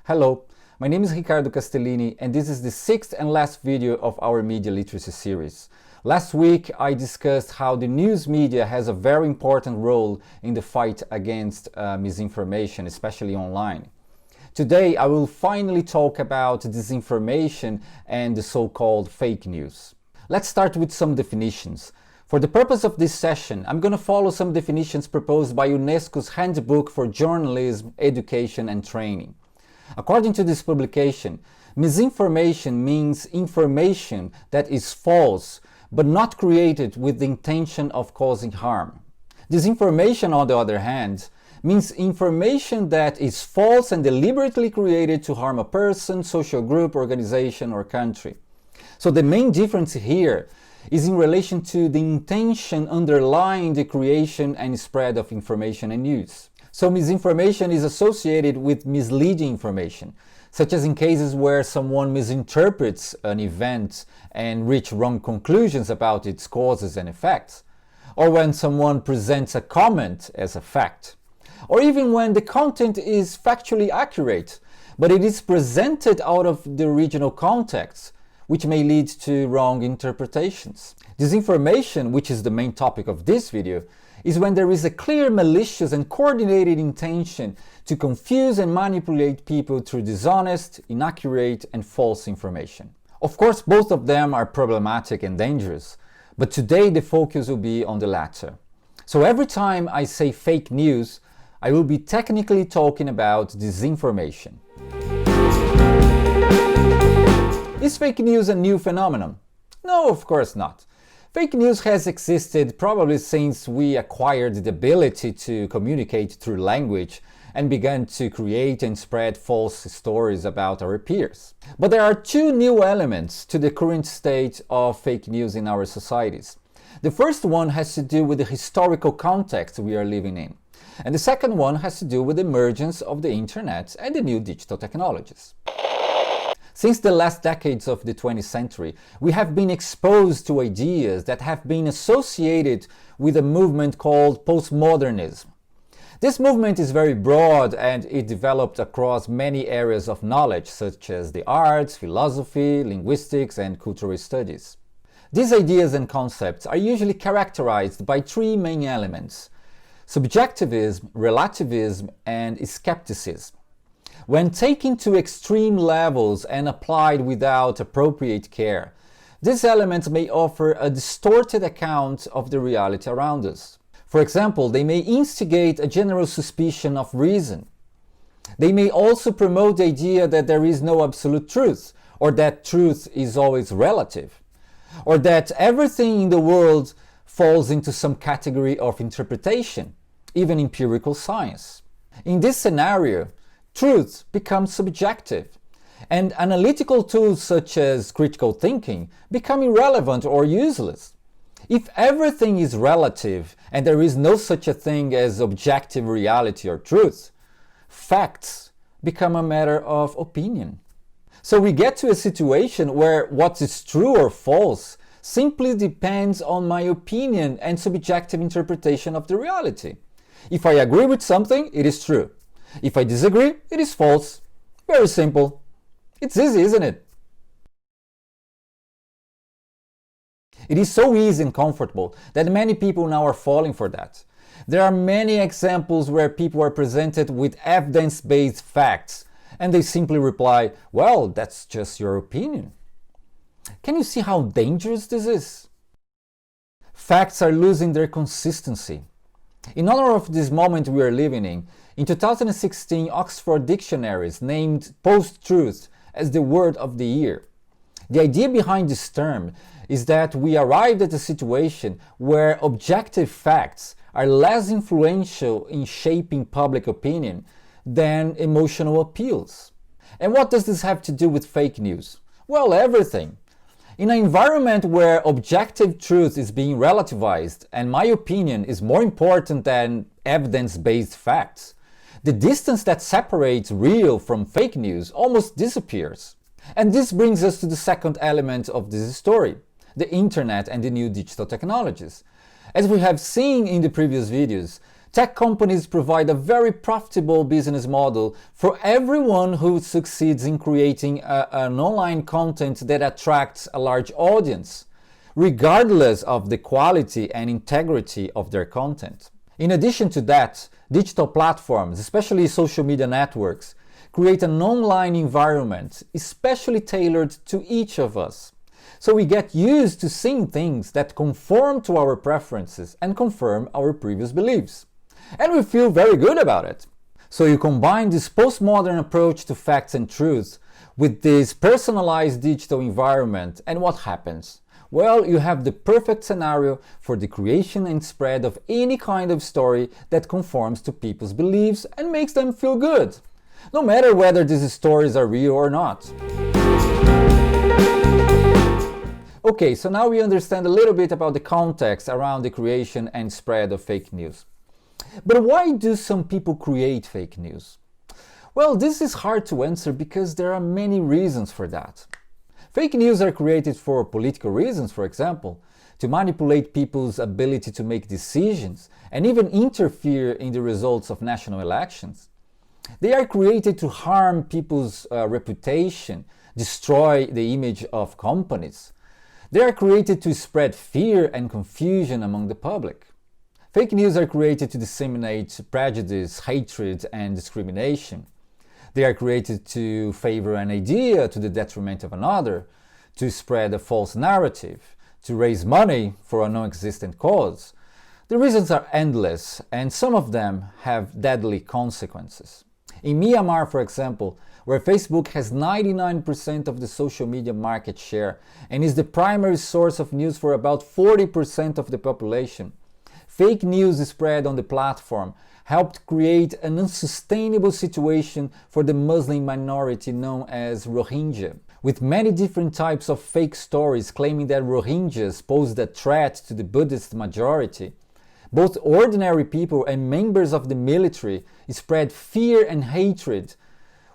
Hello, my name is Ricardo Castellini and this is the sixth and last video of our media literacy series. Last week I discussed how the news media has a very important role in the fight against misinformation, especially online. Today I will finally talk about disinformation and the so-called fake news. Let's start with some definitions. For the purpose of this session, I'm going to follow some definitions proposed by UNESCO's Handbook for Journalism, Education and Training. According to this publication, misinformation means information that is false but not created with the intention of causing harm. Disinformation, on the other hand, means information that is false and deliberately created to harm a person, social group, organization or country. So the main difference here is in relation to the intention underlying the creation and spread of information and news. So misinformation is associated with misleading information, such as in cases where someone misinterprets an event and reach wrong conclusions about its causes and effects, or when someone presents a comment as a fact, or even when the content is factually accurate, but it is presented out of the original context, which may lead to wrong interpretations. Disinformation, which is the main topic of this video, is when there is a clear, malicious and coordinated intention to confuse and manipulate people through dishonest, inaccurate and false information. Of course, both of them are problematic and dangerous, but today the focus will be on the latter. So every time I say fake news, I will be technically talking about disinformation. Is fake news a new phenomenon? No, of course not. Fake news has existed probably since we acquired the ability to communicate through language and began to create and spread false stories about our peers. But there are two new elements to the current state of fake news in our societies. The first one has to do with the historical context we are living in, and the second one has to do with the emergence of the internet and the new digital technologies. Since the last decades of the 20th century, we have been exposed to ideas that have been associated with a movement called postmodernism. This movement is very broad and it developed across many areas of knowledge such as the arts, philosophy, linguistics and cultural studies. These ideas and concepts are usually characterized by three main elements: subjectivism, relativism and skepticism. When taken to extreme levels and applied without appropriate care, these elements may offer a distorted account of the reality around us. For example, they may instigate a general suspicion of reason. They may also promote the idea that there is no absolute truth, or that truth is always relative, or that everything in the world falls into some category of interpretation, even empirical science. In this scenario, truth becomes subjective, and analytical tools such as critical thinking become irrelevant or useless. If everything is relative and there is no such a thing as objective reality or truth, facts become a matter of opinion. So we get to a situation where what is true or false simply depends on my opinion and subjective interpretation of the reality. If I agree with something, it is true. If I disagree, it is false. Very simple. It's easy, isn't it? It is so easy and comfortable that many people now are falling for that. There are many examples where people are presented with evidence-based facts and they simply reply, well, that's just your opinion. Can you see how dangerous this is? Facts are losing their consistency. In honor of this moment we are living in 2016 Oxford Dictionaries named post-truth as the word of the year. The idea behind this term is that we arrived at a situation where objective facts are less influential in shaping public opinion than emotional appeals. And what does this have to do with fake news? Well, everything. In an environment where objective truth is being relativized and my opinion is more important than evidence-based facts, the distance that separates real from fake news almost disappears. And this brings us to the second element of this story, the internet and the new digital technologies. As we have seen in the previous videos, Tech companies provide a very profitable business model for everyone who succeeds in creating an online content that attracts a large audience, regardless of the quality and integrity of their content. In addition to that, digital platforms, especially social media networks, create an online environment especially tailored to each of us. So we get used to seeing things that conform to our preferences and confirm our previous beliefs. And we feel very good about it. So you combine this postmodern approach to facts and truth with this personalized digital environment, and what happens? Well, you have the perfect scenario for the creation and spread of any kind of story that conforms to people's beliefs and makes them feel good, no matter whether these stories are real or not. Okay, so now we understand a little bit about the context around the creation and spread of fake news. But why do some people create fake news? Well, this is hard to answer because there are many reasons for that. Fake news are created for political reasons, for example, to manipulate people's ability to make decisions and even interfere in the results of national elections. They are created to harm people's reputation, destroy the image of companies. They are created to spread fear and confusion among the public. Fake news are created to disseminate prejudice, hatred, and discrimination. They are created to favor an idea to the detriment of another, to spread a false narrative, to raise money for a non-existent cause. The reasons are endless, and some of them have deadly consequences. In Myanmar, for example, where Facebook has 99% of the social media market share and is the primary source of news for about 40% of the population, fake news spread on the platform helped create an unsustainable situation for the Muslim minority known as Rohingya, with many different types of fake stories claiming that Rohingyas posed a threat to the Buddhist majority. Both ordinary people and members of the military spread fear and hatred,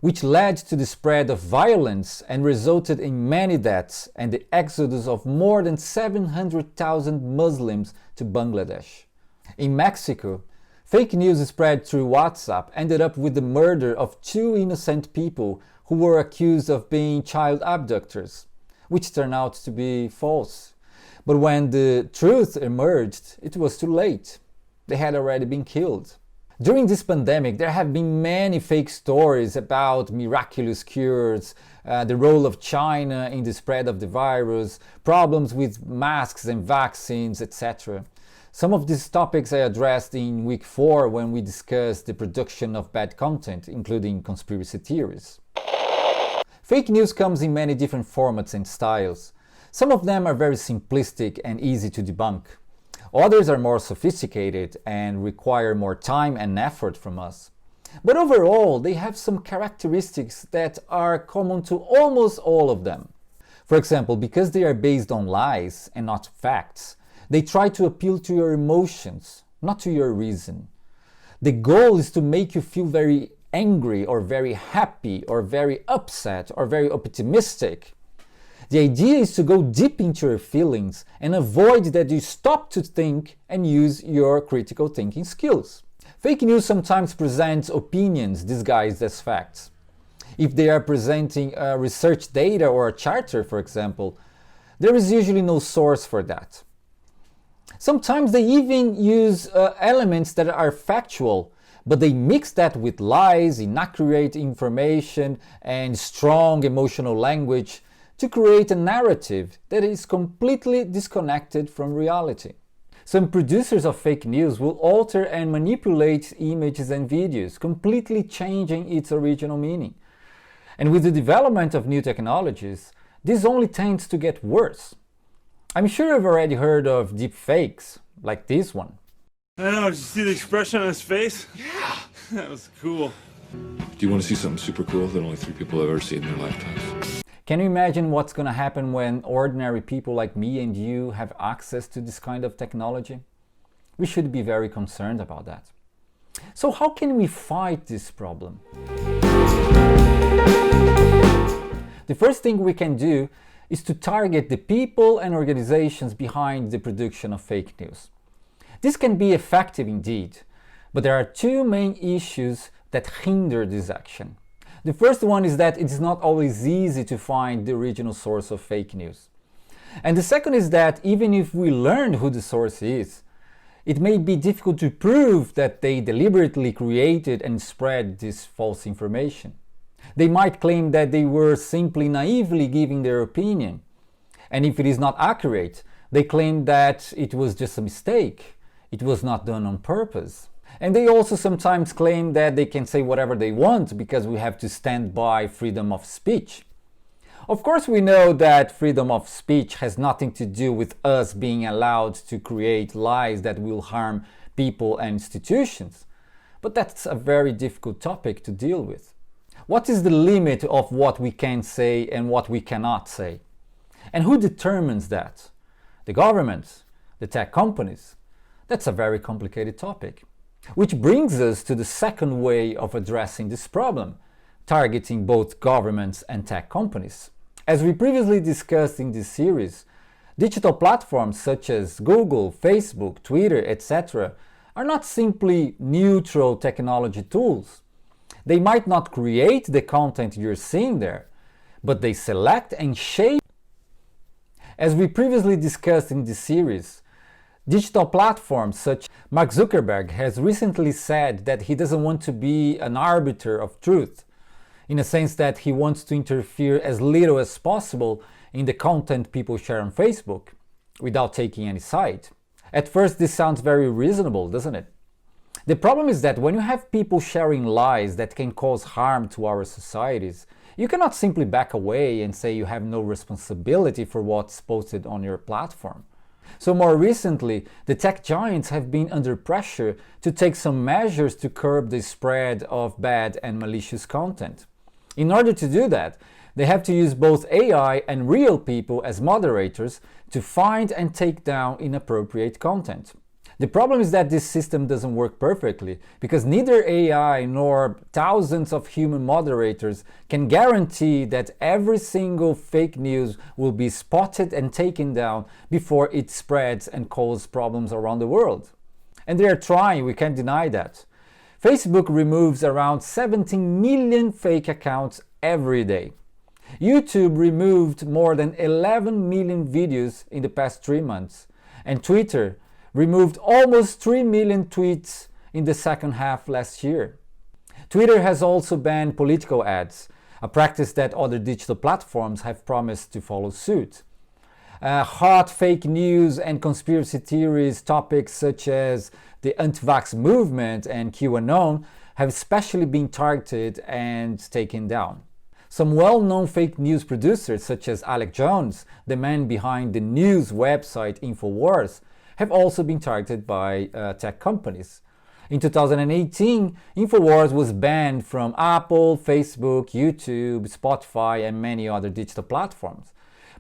which led to the spread of violence and resulted in many deaths and the exodus of more than 700,000 Muslims to Bangladesh. In Mexico, fake news spread through WhatsApp ended up with the murder of 2 innocent people who were accused of being child abductors, which turned out to be false. But when the truth emerged, it was too late. They had already been killed. During this pandemic, there have been many fake stories about miraculous cures, the role of China in the spread of the virus, problems with masks and vaccines, etc. Some of these topics I addressed in week 4 when we discussed the production of bad content, including conspiracy theories. Fake news comes in many different formats and styles. Some of them are very simplistic and easy to debunk. Others are more sophisticated and require more time and effort from us. But overall, they have some characteristics that are common to almost all of them. For example, because they are based on lies and not facts, they try to appeal to your emotions, not to your reason. The goal is to make you feel very angry or very happy or very upset or very optimistic. The idea is to go deep into your feelings and avoid that you stop to think and use your critical thinking skills. Fake news sometimes presents opinions disguised as facts. If they are presenting research data or a charter, for example, there is usually no source for that. Sometimes they even use elements that are factual, but they mix that with lies, inaccurate information, and strong emotional language to create a narrative that is completely disconnected from reality. Some producers of fake news will alter and manipulate images and videos, completely changing its original meaning. And with the development of new technologies, this only tends to get worse. I'm sure you've already heard of deep fakes, like this one. I know, did you see the expression on his face? Yeah! That was cool. Do you want to see something super cool that only 3 people have ever seen in their lifetimes? Can you imagine what's going to happen when ordinary people like me and you have access to this kind of technology? We should be very concerned about that. So how can we fight this problem? The first thing we can do is to target the people and organizations behind the production of fake news. This can be effective indeed, But there are two main issues that hinder this action. The first one is that it's not always easy to find the original source of fake news. And the second is that even if we learn who the source is, it may be difficult to prove that they deliberately created and spread this false information. They might claim that they were simply naively giving their opinion. And if it is not accurate, they claim that it was just a mistake. It was not done on purpose. And they also sometimes claim that they can say whatever they want because we have to stand by freedom of speech. Of course, we know that freedom of speech has nothing to do with us being allowed to create lies that will harm people and institutions. But that's a very difficult topic to deal with. What is the limit of what we can say and what we cannot say? And who determines that? The government? The tech companies? That's a very complicated topic. Which brings us to the second way of addressing this problem, targeting both governments and tech companies. As we previously discussed in this series, digital platforms such as Google, Facebook, Twitter, etc. are not simply neutral technology tools. They might not create the content you're seeing there, but they select and shape. As we previously discussed in this series, digital platforms such as Mark Zuckerberg has recently said that he doesn't want to be an arbiter of truth, in a sense that he wants to interfere as little as possible in the content people share on Facebook, without taking any side. At first, this sounds very reasonable, doesn't it? The problem is that when you have people sharing lies that can cause harm to our societies, you cannot simply back away and say you have no responsibility for what's posted on your platform. So more recently, the tech giants have been under pressure to take some measures to curb the spread of bad and malicious content. In order to do that, they have to use both AI and real people as moderators to find and take down inappropriate content. The problem is that this system doesn't work perfectly because neither AI nor thousands of human moderators can guarantee that every single fake news will be spotted and taken down before it spreads and causes problems around the world. And they are trying, we can't deny that. Facebook removes around 17 million fake accounts every day. YouTube removed more than 11 million videos in the past 3 months, and Twitter removed almost 3 million tweets in the second half last year. Twitter has also banned political ads, a practice that other digital platforms have promised to follow suit. Hot fake news and conspiracy theories topics such as the anti-vax movement and QAnon have especially been targeted and taken down. Some well-known fake news producers such as Alex Jones, the man behind the news website InfoWars, have also been targeted by tech companies. In 2018, InfoWars was banned from Apple, Facebook, YouTube, Spotify, and many other digital platforms.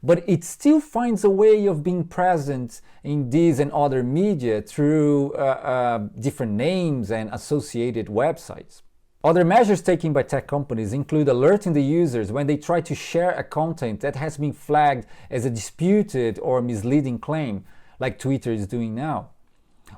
But it still finds a way of being present in these and other media through different names and associated websites. Other measures taken by tech companies include alerting the users when they try to share a content that has been flagged as a disputed or misleading claim, like Twitter is doing now,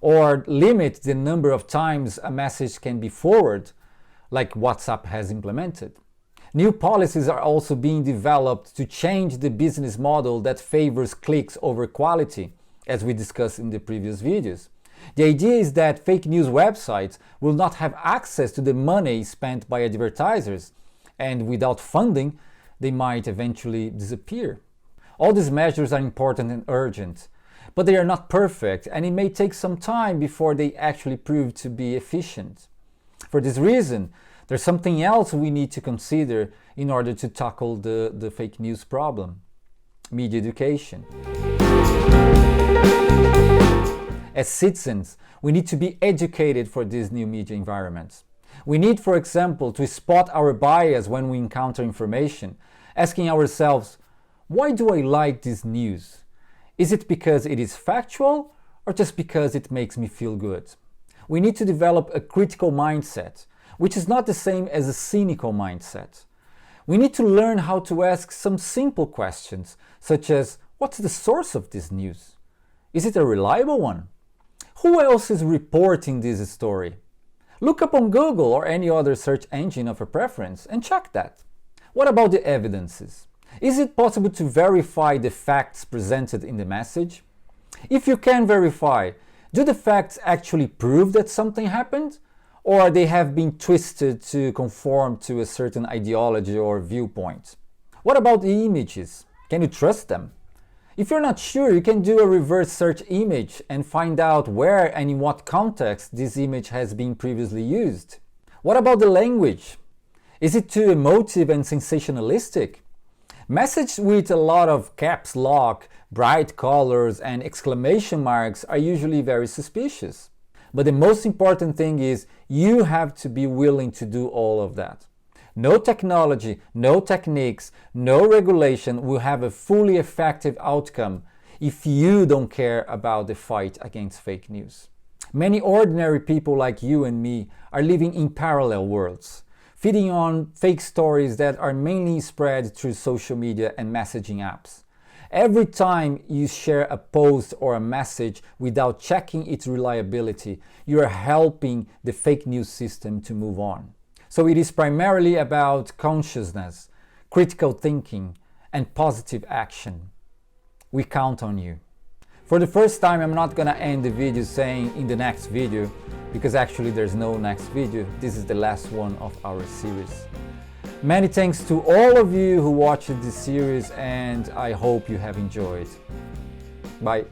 or limit the number of times a message can be forwarded, like WhatsApp has implemented. New policies are also being developed to change the business model that favors clicks over quality, as we discussed in the previous videos. The idea is that fake news websites will not have access to the money spent by advertisers, and without funding, they might eventually disappear. All these measures are important and urgent, but they are not perfect, and it may take some time before they actually prove to be efficient. For this reason, there's something else we need to consider in order to tackle the fake news problem: media education. As citizens, we need to be educated for these new media environments. We need, for example, to spot our bias when we encounter information, asking ourselves, why do I like this news? Is it because it is factual or just because it makes me feel good? We need to develop a critical mindset, which is not the same as a cynical mindset. We need to learn how to ask some simple questions, such as, what's the source of this news? Is it a reliable one? Who else is reporting this story? Look up on Google or any other search engine of your preference and check that. What about the evidences? Is it possible to verify the facts presented in the message? If you can verify, do the facts actually prove that something happened? Or they have been twisted to conform to a certain ideology or viewpoint? What about the images? Can you trust them? If you're not sure, you can do a reverse search image and find out where and in what context this image has been previously used. What about the language? Is it too emotive and sensationalistic? Messages with a lot of caps lock, bright colors and exclamation marks are usually very suspicious. But the most important thing is you have to be willing to do all of that. No technology, no techniques, no regulation will have a fully effective outcome if you don't care about the fight against fake news. Many ordinary people like you and me are living in parallel worlds, feeding on fake stories that are mainly spread through social media and messaging apps. Every time you share a post or a message without checking its reliability, you are helping the fake news system to move on. So it is primarily about consciousness, critical thinking, and positive action. We count on you. For the first time, I'm not gonna end the video saying in the next video, because actually there's no next video. This is the last one of our series. Many thanks to all of you who watched this series, and I hope you have enjoyed. Bye.